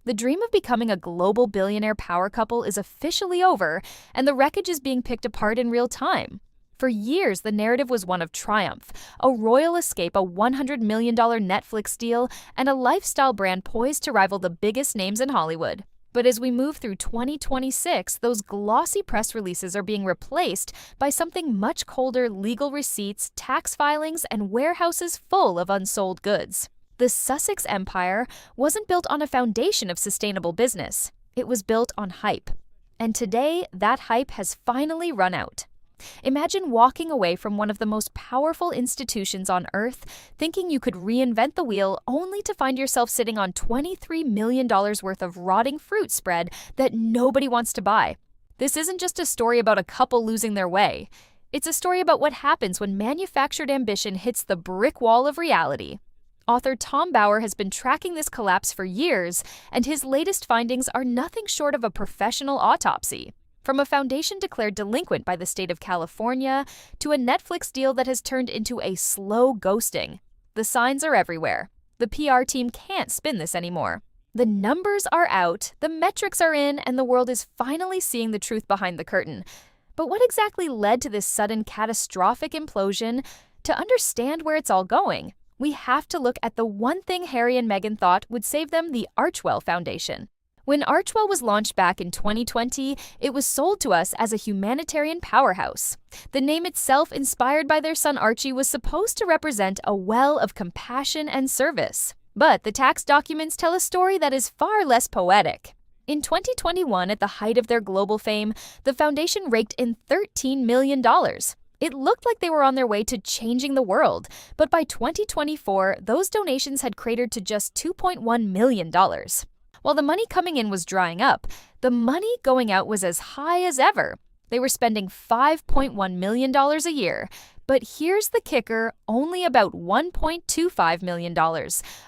The dream of becoming a global billionaire power couple is officially over, and the wreckage is being picked apart in real time. For years, the narrative was one of triumph, a royal escape, a $100 million Netflix deal, and a lifestyle brand poised to rival the biggest names in Hollywood. But as we move through 2026, those glossy press releases are being replaced by something much colder: legal receipts, tax filings, and warehouses full of unsold goods. The Sussex empire wasn't built on a foundation of sustainable business. It was built on hype. And today, that hype has finally run out. Imagine walking away from one of the most powerful institutions on earth, thinking you could reinvent the wheel, only to find yourself sitting on $23 million worth of rotting fruit spread that nobody wants to buy. This isn't just a story about a couple losing their way. It's a story about what happens when manufactured ambition hits the brick wall of reality. Author Tom Bauer has been tracking this collapse for years, and his latest findings are nothing short of a professional autopsy. From a foundation declared delinquent by the state of California to a Netflix deal that has turned into a slow ghosting, the signs are everywhere. The PR team can't spin this anymore. The numbers are out, the metrics are in, and the world is finally seeing the truth behind the curtain. But what exactly led to this sudden catastrophic implosion? To understand where it's all going, we have to look at the one thing Harry and Meghan thought would save them: the Archwell Foundation. When Archwell was launched back in 2020, it was sold to us as a humanitarian powerhouse. The name itself, inspired by their son Archie, was supposed to represent a well of compassion and service. But the tax documents tell a story that is far less poetic. In 2021, at the height of their global fame, the foundation raked in $13 million. It looked like they were on their way to changing the world, but by 2024, those donations had cratered to just $2.1 million. While the money coming in was drying up, the money going out was as high as ever. They were spending $5.1 million a year. But here's the kicker: only about $1.25 million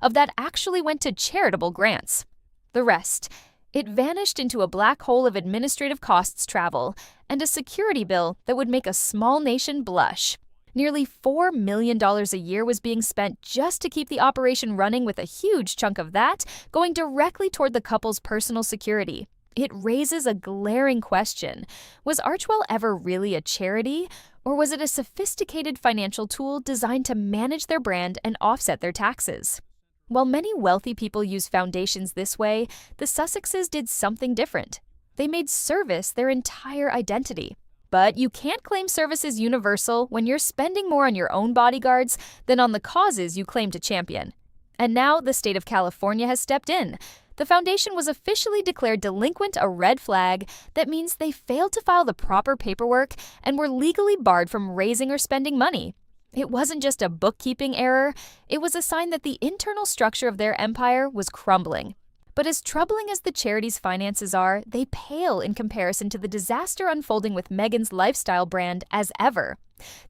of that actually went to charitable grants. The rest, it vanished into a black hole of administrative costs, travel, and a security bill that would make a small nation blush. Nearly $4 million a year was being spent just to keep the operation running, with a huge chunk of that going directly toward the couple's personal security. It raises a glaring question. Was Archwell ever really a charity, or was it a sophisticated financial tool designed to manage their brand and offset their taxes? While many wealthy people use foundations this way, the Sussexes did something different. They made service their entire identity. But you can't claim service is universal when you're spending more on your own bodyguards than on the causes you claim to champion. And now the state of California has stepped in. The foundation was officially declared delinquent, a red flag that means they failed to file the proper paperwork and were legally barred from raising or spending money. It wasn't just a bookkeeping error, it was a sign that the internal structure of their empire was crumbling. But as troubling as the charity's finances are, they pale in comparison to the disaster unfolding with Meghan's lifestyle brand as ever.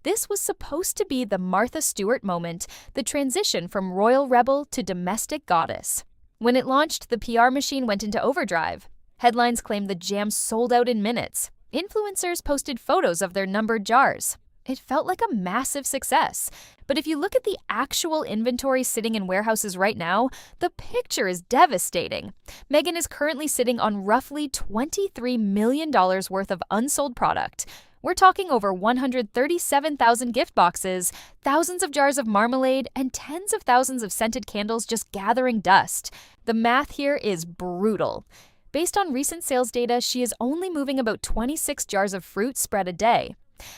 This was supposed to be the Martha Stewart moment, the transition from royal rebel to domestic goddess. When it launched, the PR machine went into overdrive. Headlines claimed the jam sold out in minutes. Influencers posted photos of their numbered jars. It felt like a massive success. But if you look at the actual inventory sitting in warehouses right now, the picture is devastating. Meghan is currently sitting on roughly $23 million worth of unsold product. We're talking over 137,000 gift boxes, thousands of jars of marmalade, and tens of thousands of scented candles just gathering dust. The math here is brutal. Based on recent sales data, she is only moving about 26 jars of fruit spread a day.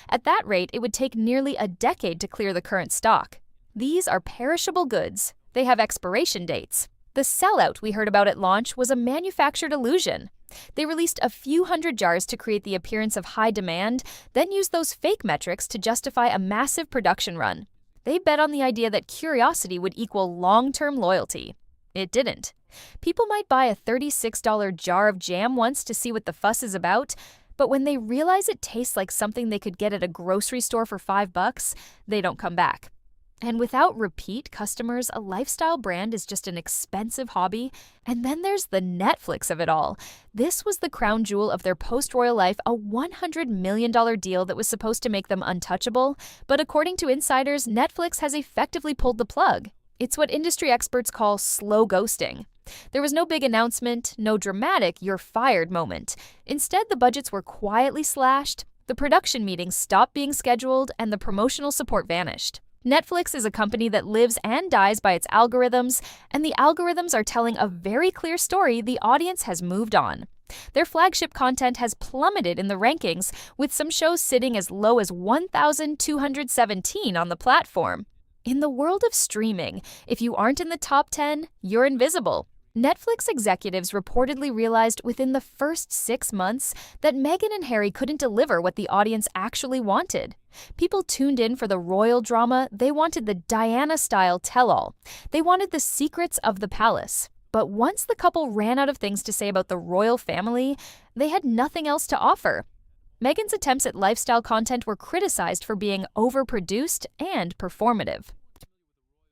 At that rate, it would take nearly a decade to clear the current stock. These are perishable goods. They have expiration dates. The sellout we heard about at launch was a manufactured illusion. They released a few hundred jars to create the appearance of high demand, then used those fake metrics to justify a massive production run. They bet on the idea that curiosity would equal long-term loyalty. It didn't. People might buy a $36 jar of jam once to see what the fuss is about, but when they realize it tastes like something they could get at a grocery store for $5, they don't come back. And without repeat customers, a lifestyle brand is just an expensive hobby. And then there's the Netflix of it all. This was the crown jewel of their post-royal life, a $100 million deal that was supposed to make them untouchable. But according to insiders, Netflix has effectively pulled the plug. It's what industry experts call slow ghosting. There was no big announcement, no dramatic "you're fired" moment. Instead, the budgets were quietly slashed, the production meetings stopped being scheduled, and the promotional support vanished. Netflix is a company that lives and dies by its algorithms, and the algorithms are telling a very clear story: the audience has moved on. Their flagship content has plummeted in the rankings, with some shows sitting as low as 1,217 on the platform. In the world of streaming, if you aren't in the top 10, you're invisible. Netflix executives reportedly realized within the first 6 months that Meghan and Harry couldn't deliver what the audience actually wanted. People tuned in for the royal drama. They wanted the Diana-style tell-all. They wanted the secrets of the palace. But once the couple ran out of things to say about the royal family, they had nothing else to offer. Meghan's attempts at lifestyle content were criticized for being overproduced and performative.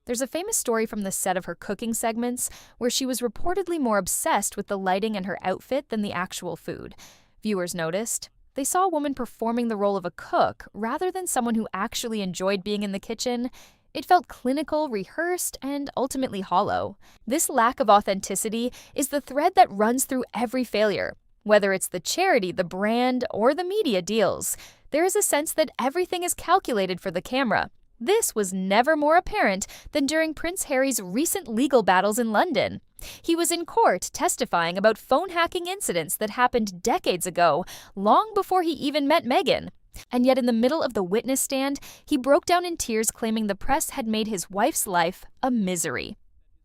There's a famous story from the set of her cooking segments where she was reportedly more obsessed with the lighting and her outfit than the actual food. Viewers noticed. They saw a woman performing the role of a cook rather than someone who actually enjoyed being in the kitchen. It felt clinical, rehearsed, and ultimately hollow. This lack of authenticity is the thread that runs through every failure. Whether it's the charity, the brand, or the media deals, there is a sense that everything is calculated for the camera. This was never more apparent than during Prince Harry's recent legal battles in London. He was in court testifying about phone hacking incidents that happened decades ago, long before he even met Meghan. And yet in the middle of the witness stand, he broke down in tears, claiming the press had made his wife's life a misery.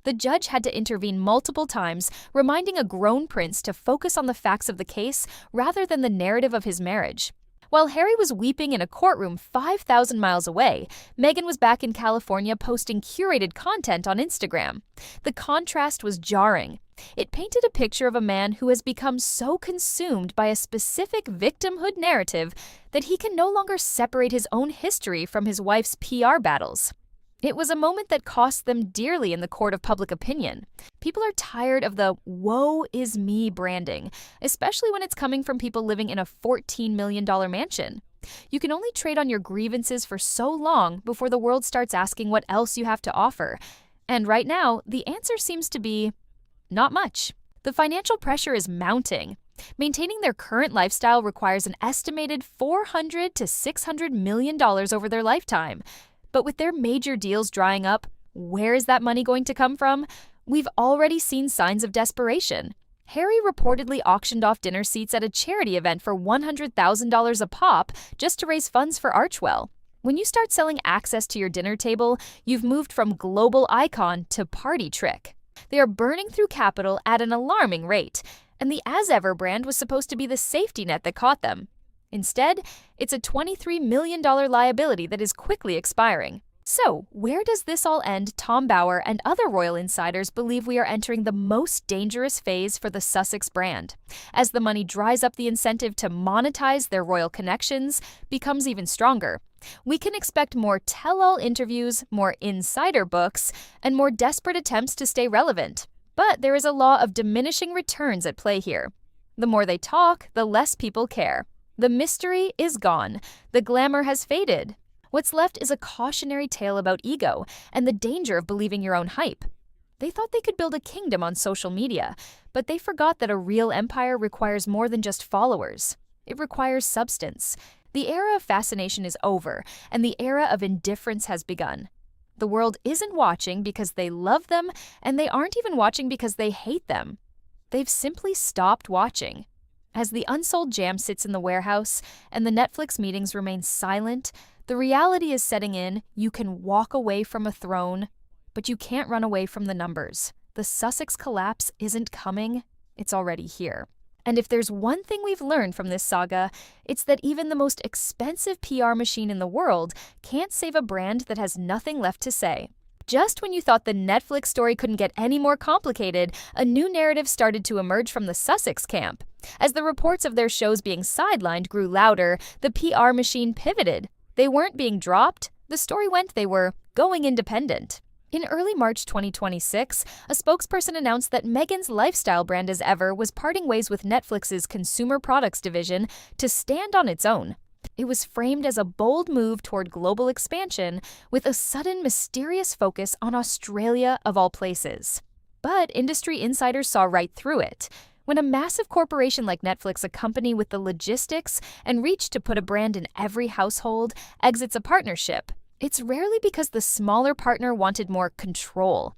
The judge had to intervene multiple times, reminding a grown prince to focus on the facts of the case rather than the narrative of his marriage. While Harry was weeping in a courtroom 5,000 miles away, Meghan was back in California posting curated content on Instagram. The contrast was jarring. It painted a picture of a man who has become so consumed by a specific victimhood narrative that he can no longer separate his own history from his wife's PR battles. It was a moment that cost them dearly in the court of public opinion. People are tired of the "woe is me" branding, especially when it's coming from people living in a $14 million mansion. You can only trade on your grievances for so long before the world starts asking what else you have to offer. And right now, the answer seems to be not much. The financial pressure is mounting. Maintaining their current lifestyle requires an estimated $400 to $600 million over their lifetime. But with their major deals drying up, where is that money going to come from? We've already seen signs of desperation. Harry reportedly auctioned off dinner seats at a charity event for $100,000 a pop just to raise funds for Archwell. When you start selling access to your dinner table, you've moved from global icon to party trick. They are burning through capital at an alarming rate, and the As Ever brand was supposed to be the safety net that caught them. Instead, it's a $23 million liability that is quickly expiring. So, where does this all end? Tom Bower and other royal insiders believe we are entering the most dangerous phase for the Sussex brand. As the money dries up, the incentive to monetize their royal connections becomes even stronger. We can expect more tell-all interviews, more insider books, and more desperate attempts to stay relevant. But there is a law of diminishing returns at play here. The more they talk, the less people care. The mystery is gone. The glamour has faded. What's left is a cautionary tale about ego and the danger of believing your own hype. They thought they could build a kingdom on social media, but they forgot that a real empire requires more than just followers. It requires substance. The era of fascination is over, and the era of indifference has begun. The world isn't watching because they love them, and they aren't even watching because they hate them. They've simply stopped watching. As the unsold jam sits in the warehouse and the Netflix meetings remain silent, the reality is setting in. You can walk away from a throne, but you can't run away from the numbers. The Sussex collapse isn't coming, it's already here. And if there's one thing we've learned from this saga, it's that even the most expensive PR machine in the world can't save a brand that has nothing left to say. Just when you thought the Netflix story couldn't get any more complicated, a new narrative started to emerge from the Sussex camp. As the reports of their shows being sidelined grew louder, the PR machine pivoted. They weren't being dropped. The story went they were going independent. In early March 2026, a spokesperson announced that Meghan's lifestyle brand As Ever was parting ways with Netflix's consumer products division to stand on its own. It was framed as a bold move toward global expansion with a sudden mysterious focus on Australia of all places. But industry insiders saw right through it. When a massive corporation like Netflix, a company with the logistics and reach to put a brand in every household, exits a partnership, it's rarely because the smaller partner wanted more control.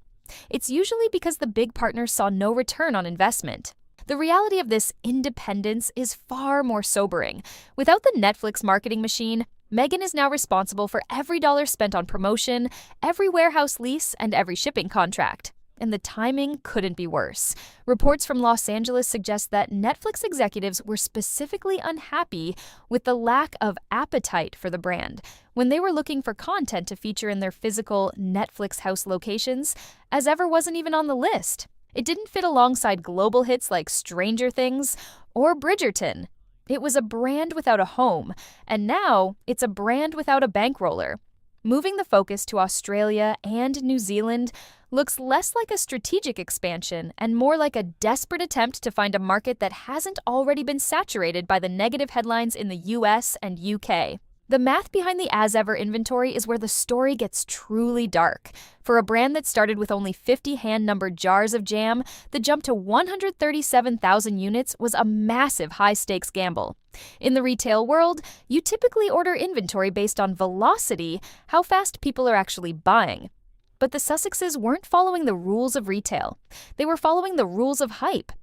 It's usually because the big partner saw no return on investment. The reality of this independence is far more sobering. Without the Netflix marketing machine, Meghan is now responsible for every dollar spent on promotion, every warehouse lease, and every shipping contract. And the timing couldn't be worse. Reports from Los Angeles suggest that Netflix executives were specifically unhappy with the lack of appetite for the brand when they were looking for content to feature in their physical Netflix house locations, as ever wasn't even on the list. It didn't fit alongside global hits like Stranger Things or Bridgerton. It was a brand without a home, and now it's a brand without a bankroller. Moving the focus to Australia and New Zealand looks less like a strategic expansion and more like a desperate attempt to find a market that hasn't already been saturated by the negative headlines in the US and UK. The math behind the as-ever inventory is where the story gets truly dark. For a brand that started with only 50 hand-numbered jars of jam, the jump to 137,000 units was a massive high-stakes gamble. In the retail world, you typically order inventory based on velocity, how fast people are actually buying. But the Sussexes weren't following the rules of retail. They were following the rules of hype.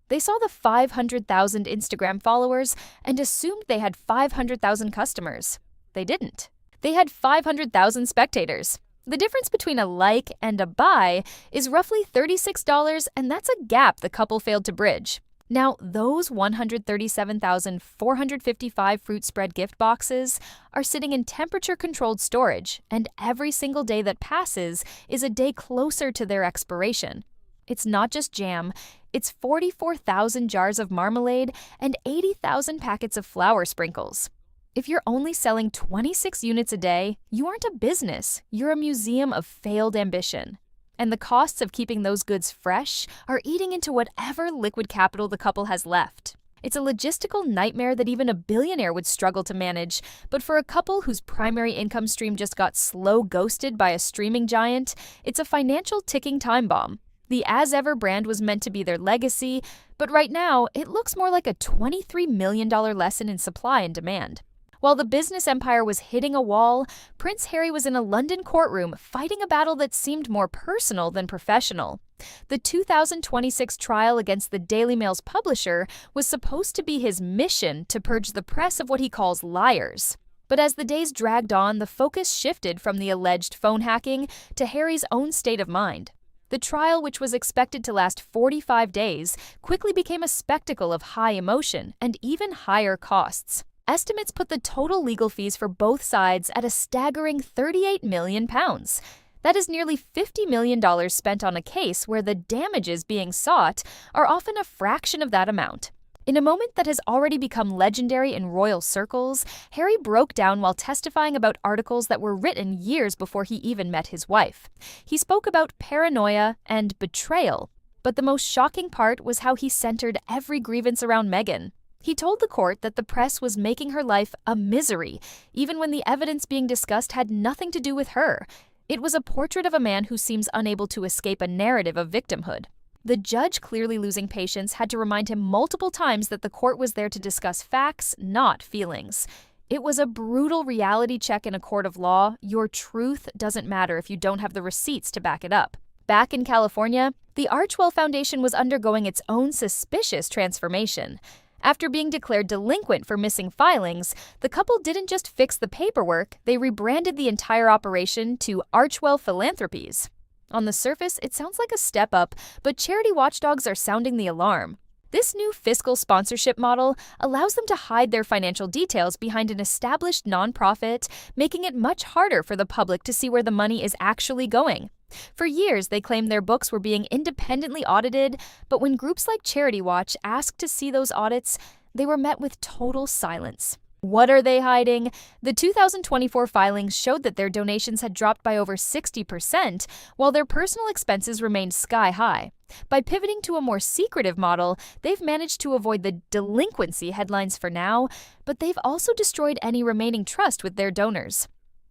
They saw the 500,000 Instagram followers and assumed they had 500,000 customers. They didn't. They had 500,000 spectators. The difference between a like and a buy is roughly $36, and that's a gap the couple failed to bridge. Now, those 137,455 fruit spread gift boxes are sitting in temperature-controlled storage, and every single day that passes is a day closer to their expiration. It's not just jam, it's 44,000 jars of marmalade and 80,000 packets of flour sprinkles. If you're only selling 26 units a day, you aren't a business, you're a museum of failed ambition. And the costs of keeping those goods fresh are eating into whatever liquid capital the couple has left. It's a logistical nightmare that even a billionaire would struggle to manage, but for a couple whose primary income stream just got slow ghosted by a streaming giant, it's a financial ticking time bomb. The as-ever brand was meant to be their legacy, but right now, it looks more like a $23 million lesson in supply and demand. While the business empire was hitting a wall, Prince Harry was in a London courtroom fighting a battle that seemed more personal than professional. The 2026 trial against the Daily Mail's publisher was supposed to be his mission to purge the press of what he calls liars. But as the days dragged on, the focus shifted from the alleged phone hacking to Harry's own state of mind. The trial, which was expected to last 45 days, quickly became a spectacle of high emotion and even higher costs. Estimates put the total legal fees for both sides at a staggering £38 million. That is nearly $50 million spent on a case where the damages being sought are often a fraction of that amount. In a moment that has already become legendary in royal circles, Harry broke down while testifying about articles that were written years before he even met his wife. He spoke about paranoia and betrayal, but the most shocking part was how he centered every grievance around Meghan. He told the court that the press was making her life a misery, even when the evidence being discussed had nothing to do with her. It was a portrait of a man who seems unable to escape a narrative of victimhood. The judge, clearly losing patience, had to remind him multiple times that the court was there to discuss facts, not feelings. It was a brutal reality check in a court of law. Your truth doesn't matter if you don't have the receipts to back it up. Back in California, the Archwell Foundation was undergoing its own suspicious transformation. After being declared delinquent for missing filings, the couple didn't just fix the paperwork, they rebranded the entire operation to Archwell Philanthropies. On the surface, it sounds like a step up, but charity watchdogs are sounding the alarm. This new fiscal sponsorship model allows them to hide their financial details behind an established nonprofit, making it much harder for the public to see where the money is actually going. For years, they claimed their books were being independently audited, but when groups like Charity Watch asked to see those audits, they were met with total silence. What are they hiding? The 2024 filings showed that their donations had dropped by over 60%, while their personal expenses remained sky high. By pivoting to a more secretive model, they've managed to avoid the delinquency headlines for now, but they've also destroyed any remaining trust with their donors.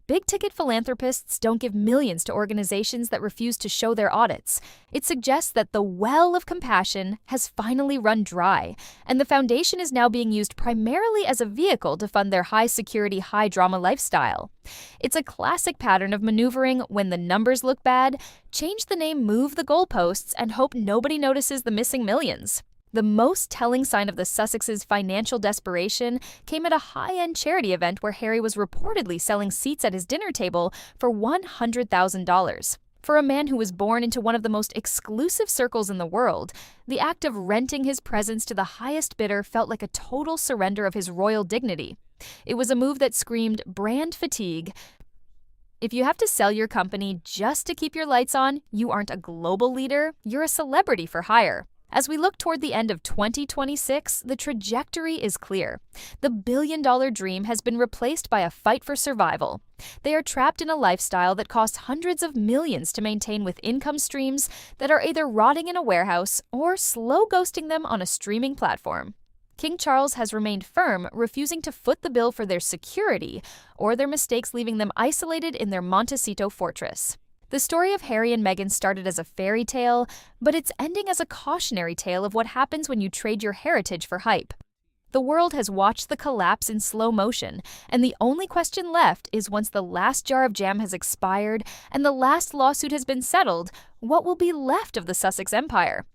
Big-ticket philanthropists don't give millions to organizations that refuse to show their audits. It suggests that the well of compassion has finally run dry, and the foundation is now being used primarily as a vehicle to fund their high-security, high-drama lifestyle. It's a classic pattern of maneuvering when the numbers look bad, change the name, move the goalposts, and hope nobody notices the missing millions. The most telling sign of the Sussexes' financial desperation came at a high-end charity event where Harry was reportedly selling seats at his dinner table for $100,000. For a man who was born into one of the most exclusive circles in the world, the act of renting his presence to the highest bidder felt like a total surrender of his royal dignity. It was a move that screamed brand fatigue. If you have to sell your company just to keep your lights on, you aren't a global leader, you're a celebrity for hire. As we look toward the end of 2026, the trajectory is clear. The billion-dollar dream has been replaced by a fight for survival. They are trapped in a lifestyle that costs hundreds of millions to maintain with income streams that are either rotting in a warehouse or slow ghosting them on a streaming platform. King Charles has remained firm, refusing to foot the bill for their security or their mistakes leaving them isolated in their Montecito fortress. The story of Harry and Meghan started as a fairy tale, but it's ending as a cautionary tale of what happens when you trade your heritage for hype. The world has watched the collapse in slow motion, and the only question left is once the last jar of jam has expired and the last lawsuit has been settled, what will be left of the Sussex empire?